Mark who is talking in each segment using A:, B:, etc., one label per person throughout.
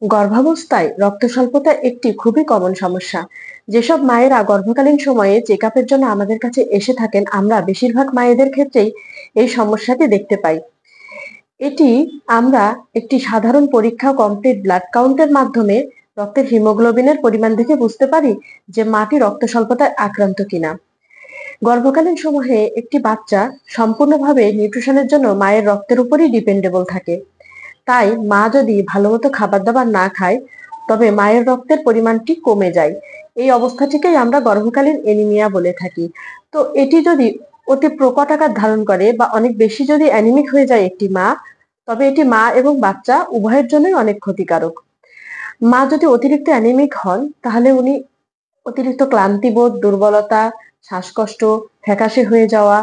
A: গর্ভাবস্থায় রক্ত স্বল্পতা একটি খুবই কমন সমস্যা। যেসব মায়েরা গর্ভকালীন সময়ে চেকআপের জন্য আমাদের কাছে এসে থাকেন, আমরা বেশিরভাগ মায়েদের ক্ষেত্রেই এই সমস্যাটি দেখতে পাই। এটি আমরা একটি সাধারণ পরীক্ষা, কমপ্লিট ব্লাড কাউন্টের মাধ্যমে রক্তের হিমোগ্লোবিনের পরিমাণ দেখে বুঝতে পারি যে মাটি রক্ত স্বল্পতায় আক্রান্ত কিনা। গর্ভকালীন সময়ে একটি বাচ্চা সম্পূর্ণভাবে নিউট্রিশনের জন্য মায়ের রক্তের উপরই ডিপেন্ডেবল থাকে। তাই মা যদি ভালোমতো খাবার দাবার না খায়, তবে মায়ের রক্তের পরিমাণটি কমে যায়। এই অবস্থাটিকেই আমরা গর্ভকালীন অ্যানিমিয়া বলে থাকি। তো এটি যদি অতি প্রকট আকার ধারণ করে বা অনেক বেশি যদি অ্যানিমিক হয়ে যায় একটি মা, তবে এটি মা এবং বাচ্চা উভয়ের জন্যই অনেক ক্ষতিকারক। মা যদি অতিরিক্ত অ্যানিমিক হন, তাহলে উনি অতিরিক্ত ক্লান্তিবোধ, দুর্বলতা, শ্বাসকষ্ট, ফ্যাকাশে হয়ে যাওয়া,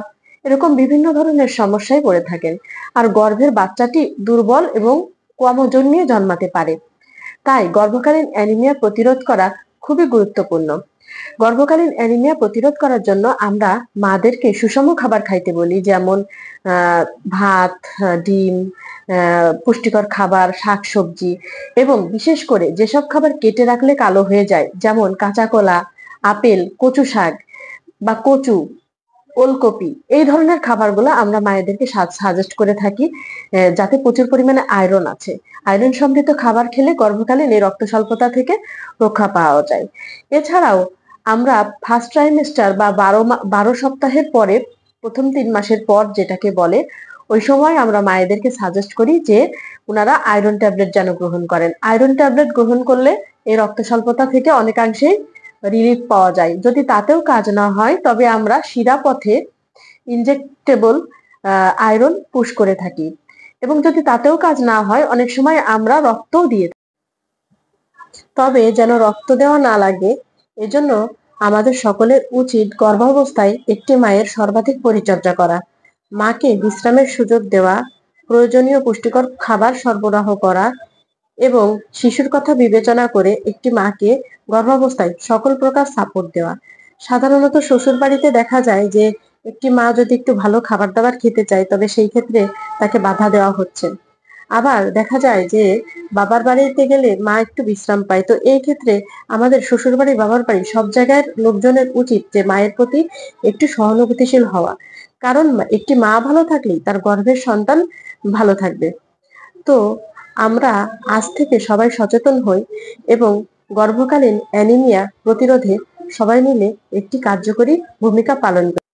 A: এরকম বিভিন্ন ধরনের সমস্যায় পড়ে থাকেন। আর গর্ভের বাচ্চাটি দুর্বল এবং কম ওজন নিয়ে জন্মাতে পারে। তাই গর্ভকালীন অ্যানিমিয়া প্রতিরোধ করা খুবই গুরুত্বপূর্ণ। গর্ভকালীন অ্যানিমিয়া প্রতিরোধ করার জন্য আমরা মাদেরকে সুষম খাবার খাইতে বলি, যেমন ভাত, ডিম, পুষ্টিকর খাবার, শাকসবজি, এবং বিশেষ করে যেসব খাবার কেটে রাখলে কালো হয়ে যায়, যেমন কাঁচা কলা, আপেল, কচু শাক বা কচু, ওলকপি, এই ধরনের খাবারগুলো আমরা মায়েদেরকে সাজেস্ট করে থাকি, যাতে প্রচুর পরিমাণে আয়রন আছে। আয়রন সমৃদ্ধ খাবার খেলে গর্ভকালীন এই রক্ত স্বল্পতা থেকে রক্ষা পাওয়া যায়। এছাড়াও আমরা ফার্স্ট ট্রাইমেস্টার বা 12 সপ্তাহের পরে, প্রথম 3 মাসের পর যেটাকে বলে, ওই সময় আমরা মায়েদেরকে সাজেস্ট করি যে ওনারা আয়রন ট্যাবলেট যেন গ্রহণ করেন। আয়রন ট্যাবলেট গ্রহণ করলে এই রক্ত স্বল্পতা থেকে অনেকাংশেই রিলিফ পাওয়া যায়। যদি তাতেও কাজ না হয়, তবে আমরা শিরা পথে ইনজেক্টেবল আয়রন পুশ করে থাকি, এবং যদি তাতেও কাজ না হয়, অনেক সময় আমরা রক্তও দিয়ে থাকি। তবে যেন রক্ত দেওয়া না লাগে, এজন্য আমাদের সকলের উচিত গর্ভাবস্থায় একটি মায়ের সর্বাধিক পরিচর্যা করা, মাকে বিশ্রামের সুযোগ দেওয়া, প্রয়োজনীয় পুষ্টিকর খাবার সরবরাহ করা, এবং শিশুর কথা বিবেচনা করে একটি মাকে গর্ভাবস্থায় সকল প্রকার সাপোর্ট দেওয়া। সাধারণত শ্বশুর বাড়িতে দেখা যায় যে একটি মা যদি একটু ভালো খাবার দাবার খেতে চায়, তবে সেই ক্ষেত্রে তাকে বাধা দেওয়া হচ্ছে। আবার দেখা যায় যে বাবার বাড়িতে গেলে মা একটু বিশ্রাম পায়। তো এই ক্ষেত্রে আমাদের শ্বশুর বাড়ি, বাবার বাড়ি, সব জায়গার লোকজনের উচিত যে মায়ের প্রতি একটু সহানুভূতিশীল হওয়া। কারণ একটি মা ভালো থাকলেই তার গর্ভের সন্তান ভালো থাকবে। তো আমরা আজ থেকে সবাই সচেতন হই এবং গর্ভকালীন অ্যানিমিয়া প্রতিরোধে সবাই মিলে একটি কার্যকরী ভূমিকা পালন করি।